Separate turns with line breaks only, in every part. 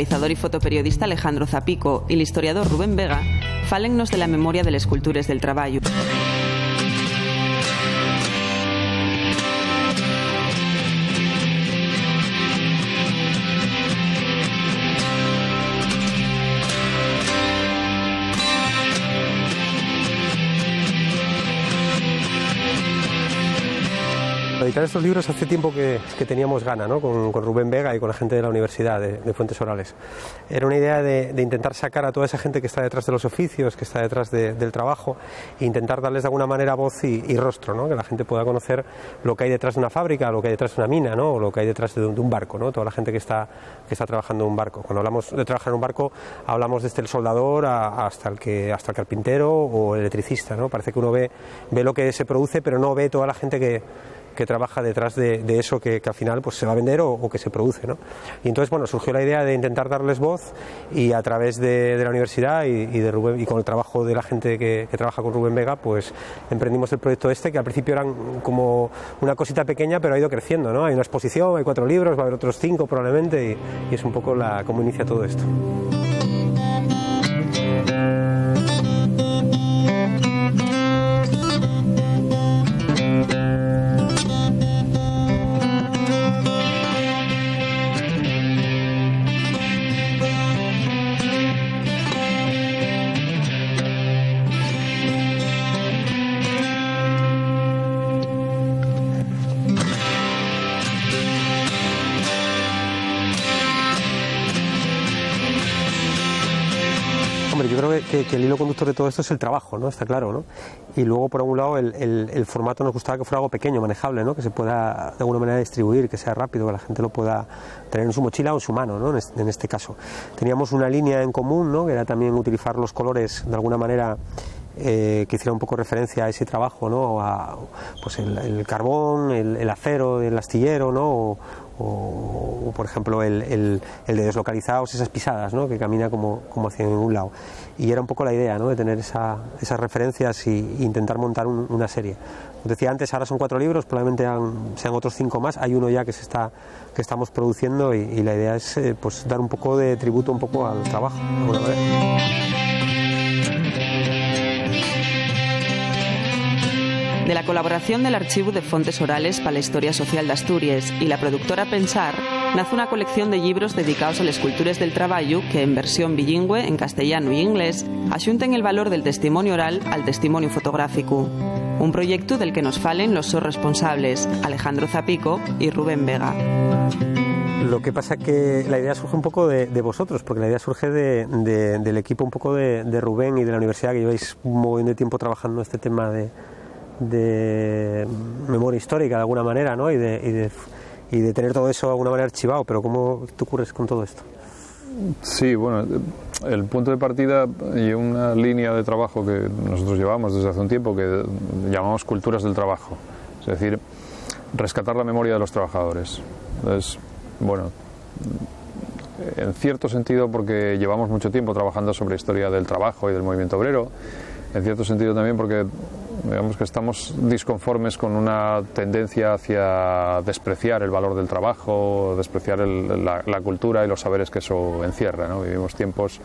realizador y fotoperiodista Alejandro Zapico y l'historiador Rubén Vega falen-nos de la memòria de les cultures del treball.
Editar estos libros hace tiempo que teníamos gana, ¿no? con Rubén Vega y con la gente de la Universidad de Fuentes Orales. Era una idea de intentar sacar a toda esa gente que está detrás de los oficios, que está detrás del trabajo, e intentar darles de alguna manera voz y rostro, ¿no? Que la gente pueda conocer lo que hay detrás de una fábrica, lo que hay detrás de una mina, ¿no? O lo que hay detrás de un barco, ¿no? Toda la gente que está trabajando en un barco. Cuando hablamos de trabajar en un barco, hablamos desde el soldador hasta el carpintero o el electricista, ¿no? Parece que uno ve lo que se produce, pero no ve toda la gente que trabaja detrás de eso que al final pues se va a vender o que se produce, ¿no? Y entonces, bueno, surgió la idea de intentar darles voz, y a través de la universidad y de Rubén, y con el trabajo de la gente que trabaja con Rubén Vega, pues emprendimos el proyecto este, que al principio eran como una cosita pequeña, pero ha ido creciendo, ¿no? Hay una exposición, hay 4 libros, va a haber otros 5 probablemente, y es un poco cómo inicia todo esto. Yo creo que el hilo conductor de todo esto es el trabajo, ¿no? Está claro, ¿no? Y luego, por un lado, el formato nos gustaba que fuera algo pequeño, manejable, ¿no? Que se pueda de alguna manera distribuir, que sea rápido, que la gente lo pueda tener en su mochila o en su mano, ¿no? En este caso. Teníamos una línea en común, ¿no? Que era también utilizar los colores de alguna manera que hiciera un poco referencia a ese trabajo, ¿no? A, pues el carbón, el acero del astillero, ¿no? O por ejemplo el de Deslocalizados, esas pisadas, ¿no? Que camina como hacia un lado. Y era un poco la idea, ¿no? De tener esas referencias e intentar montar una serie. Como decía antes, ahora son 4 libros, probablemente sean otros 5 más. Hay uno ya que estamos produciendo, y la idea es pues dar un poco de tributo un poco al trabajo, de alguna manera.
De la colaboración del Archivo de Fontes Orales para la Historia Social d'Astúries y la productora Pensar, nace una colección de libros dedicados a las cultures del traballo que, en versión bilingüe, en castellano y inglés, ajunten el valor del testimonio oral al testimonio fotográfico. Un proyecto del que nos falen los sos responsables, Alejandro Zapico y Rubén Vega.
Lo que pasa que la idea surge un poco de vosotros, porque la idea surge del equipo un poco de Rubén y de la universidad, que lleváis un montón de tiempo trabajando este tema de memoria histórica de alguna manera, ¿no? y de tener todo eso de alguna manera archivado. Pero ¿cómo te ocurres con todo esto?
Sí, bueno, el punto de partida y una línea de trabajo que nosotros llevamos desde hace un tiempo, que llamamos culturas del trabajo, es decir, rescatar la memoria de los trabajadores. Entonces, bueno, en cierto sentido porque llevamos mucho tiempo trabajando sobre historia del trabajo y del movimiento obrero, en cierto sentido también porque digamos que estamos disconformes con una tendencia hacia despreciar el valor del trabajo, despreciar la cultura y los saberes que eso encierra, ¿no? Vivimos tiempos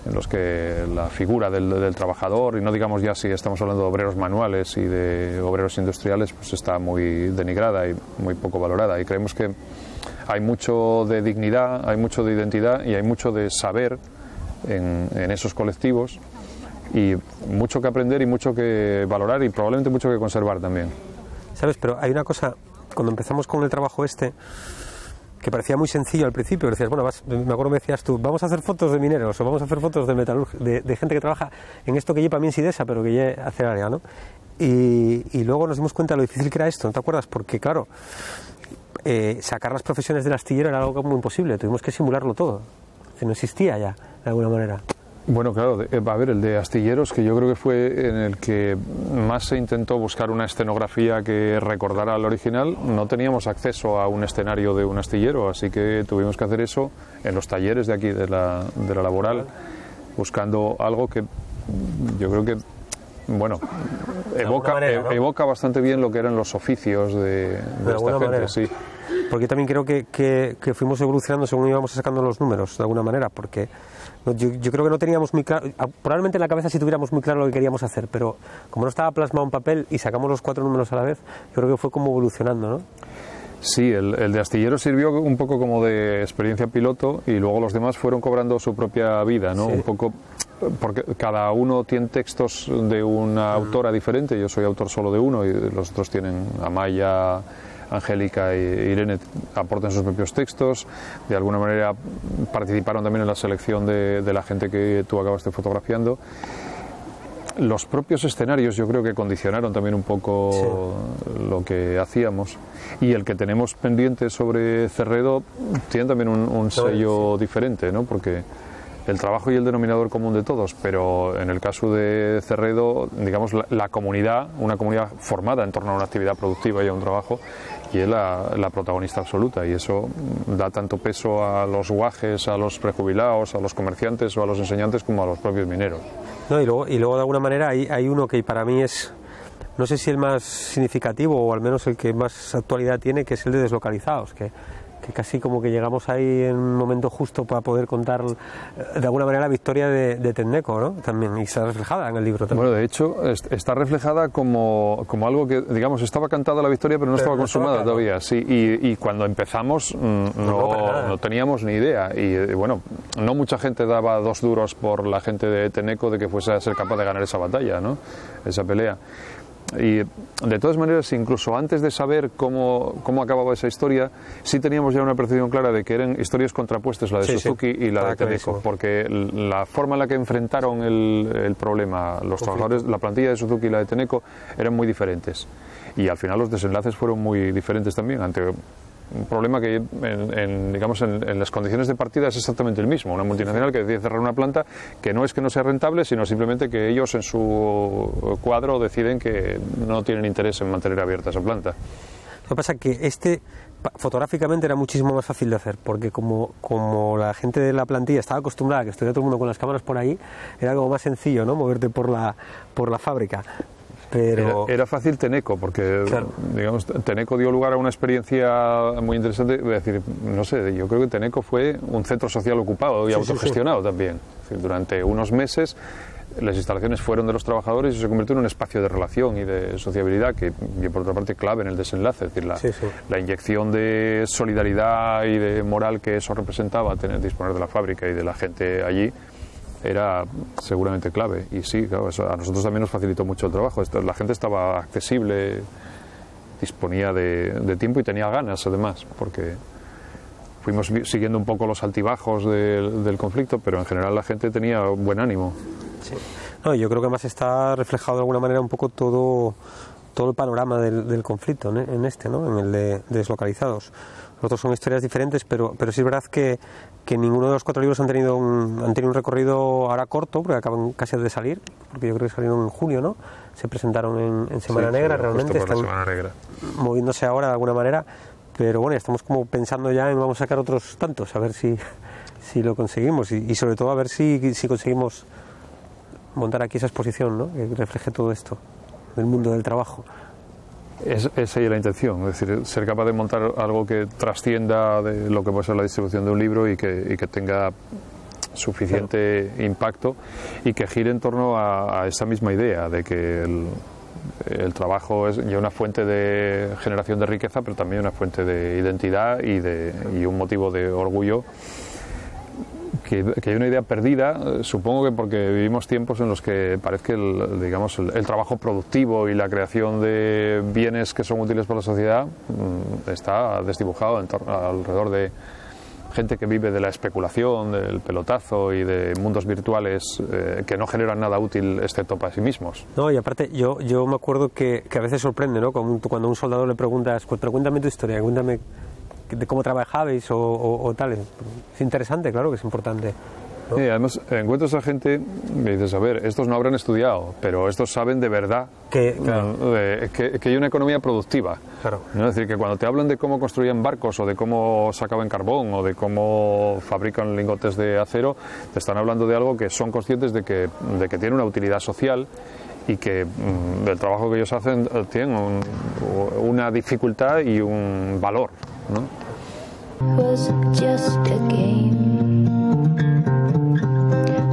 en los que la figura del trabajador, y no digamos ya si estamos hablando de obreros manuales y de obreros industriales, pues está muy denigrada y muy poco valorada, y creemos que hay mucho de dignidad, hay mucho de identidad y hay mucho de saber en esos colectivos, y mucho que aprender y mucho que valorar y probablemente mucho que conservar también.
¿Sabes? Pero hay una cosa, cuando empezamos con el trabajo que parecía muy sencillo al principio, decías, bueno, me acuerdo me decías tú, vamos a hacer fotos de mineros o vamos a hacer fotos de metalurgia, de gente que trabaja en esto que lleva Sidesa, pero que lleva Aceraria, ¿no? Y luego nos dimos cuenta de lo difícil que era esto, ¿no te acuerdas? Porque claro, sacar las profesiones del astillero era algo muy imposible, tuvimos que simularlo todo, que no existía ya, de alguna manera.
Bueno, claro, a ver, el de astilleros, que yo creo que fue en el que más se intentó buscar una escenografía que recordara al original, no teníamos acceso a un escenario de un astillero, así que tuvimos que hacer eso en los talleres de aquí, de la laboral, buscando algo que yo creo que, bueno, evoca bastante bien lo que eran los oficios de esta gente, sí.
porque yo también creo que fuimos evolucionando según íbamos sacando los números, de alguna manera, porque yo creo que no teníamos muy claro, probablemente en la cabeza sí tuviéramos muy claro lo que queríamos hacer, pero como no estaba plasmado en papel y sacamos los 4 números a la vez, yo creo que fue como evolucionando, ¿no?
Sí, el de Astillero sirvió un poco como de experiencia piloto y luego los demás fueron cobrando su propia vida, ¿no? Sí. Un poco, porque cada uno tiene textos de una autora diferente, yo soy autor solo de uno y los otros tienen Amaya, Angélica e Irene aportan sus propios textos, de alguna manera participaron también en la selección de la gente que tú acabaste fotografiando. Los propios escenarios yo creo que condicionaron también un poco lo que hacíamos, y el que tenemos pendiente sobre Cerredo tiene también un sello diferente, ¿no? Porque el trabajo y el denominador común de todos, pero en el caso de Cerredo, digamos, la comunidad, una comunidad formada en torno a una actividad productiva y a un trabajo, y es la protagonista absoluta, y eso da tanto peso a los guajes, a los prejubilados, a los comerciantes o a los enseñantes como a los propios mineros.
No, y luego de alguna manera hay uno que para mí es, no sé si el más significativo o al menos el que más actualidad tiene, que es el de Deslocalizados, que casi como que llegamos ahí en un momento justo para poder contar de alguna manera la victoria de Tenneco, ¿no? También, y está reflejada en el libro también.
Bueno, de hecho está reflejada como algo que, digamos, estaba cantada la victoria pero no estaba consumada todavía, sí, y cuando empezamos no teníamos ni idea, y bueno, no mucha gente daba 2 duros por la gente de Tenneco de que fuese a ser capaz de ganar esa batalla, ¿no? Esa pelea. Y de todas maneras, incluso antes de saber cómo acababa esa historia, sí teníamos ya una percepción clara de que eran historias contrapuestas, la de Suzuki y la de Tenneco, porque la forma en la que enfrentaron el problema los trabajadores, la plantilla de Suzuki y la de Tenneco, eran muy diferentes, y al final los desenlaces fueron muy diferentes también, ante un problema que digamos en las condiciones de partida es exactamente el mismo. Una multinacional que decide cerrar una planta, que no es que no sea rentable, sino simplemente que ellos en su cuadro deciden que no tienen interés en mantener abierta esa planta.
Lo que pasa es que fotográficamente era muchísimo más fácil de hacer, porque como la gente de la plantilla estaba acostumbrada a que estuviera todo el mundo con las cámaras por ahí, era como más sencillo, ¿no? Moverte por la fábrica. Pero
era fácil Tenneco, porque digamos, Tenneco dio lugar a una experiencia muy interesante. Es decir, no sé, yo creo que Tenneco fue un centro social ocupado y autogestionado también. Es decir, durante unos meses las instalaciones fueron de los trabajadores y se convirtió en un espacio de relación y de sociabilidad que, por otra parte, clave en el desenlace. Es decir, la inyección de solidaridad y de moral que eso representaba, disponer de la fábrica y de la gente allí, era seguramente clave. Y sí, claro, eso a nosotros también nos facilitó mucho el trabajo. La gente estaba accesible, disponía de tiempo y tenía ganas, además, porque fuimos siguiendo un poco los altibajos del conflicto, pero en general la gente tenía buen ánimo.
Sí. No, yo creo que más está reflejado de alguna manera un poco todo el panorama del conflicto, ¿no? En ¿no? En el de Deslocalizados. Los otros son historias diferentes, pero sí es verdad que ninguno de los 4 libros han tenido un recorrido ahora corto, porque acaban casi de salir, porque yo creo que salieron en junio, ¿no? Se presentaron en Semana Negra, realmente están moviéndose ahora de alguna manera, pero bueno, estamos como pensando ya en vamos a sacar otros tantos, a ver si lo conseguimos, y sobre todo a ver si conseguimos montar aquí esa exposición, ¿no? Que refleje todo esto del mundo del trabajo.
Esa es la intención, es decir, ser capaz de montar algo que trascienda de lo que puede ser la distribución de un libro y que tenga suficiente impacto y que gire en torno a esa misma idea de que el trabajo es ya una fuente de generación de riqueza, pero también una fuente de identidad y un motivo de orgullo. Que hay una idea perdida, supongo que porque vivimos tiempos en los que parece que el trabajo productivo y la creación de bienes que son útiles para la sociedad está desdibujado alrededor de gente que vive de la especulación, del pelotazo y de mundos virtuales que no generan nada útil excepto para sí mismos.
No, y aparte yo me acuerdo que a veces sorprende, ¿no? Cuando a un soldado le preguntas, pero cuéntame tu historia, cuéntame de cómo trabajabais o tal. Es interesante, claro que es importante, ¿no?
Sí, además encuentras a gente que dices, a ver, estos no habrán estudiado, pero estos saben de verdad que hay una economía productiva.
Claro.
¿No? Es decir, que cuando te hablan de cómo construían barcos o de cómo sacaban carbón o de cómo fabrican lingotes de acero, te están hablando de algo que son conscientes de que tiene una utilidad social y que del trabajo que ellos hacen tienen una dificultad y un valor. ¿no?
Was just a game.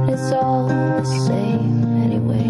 It's all the same anyway.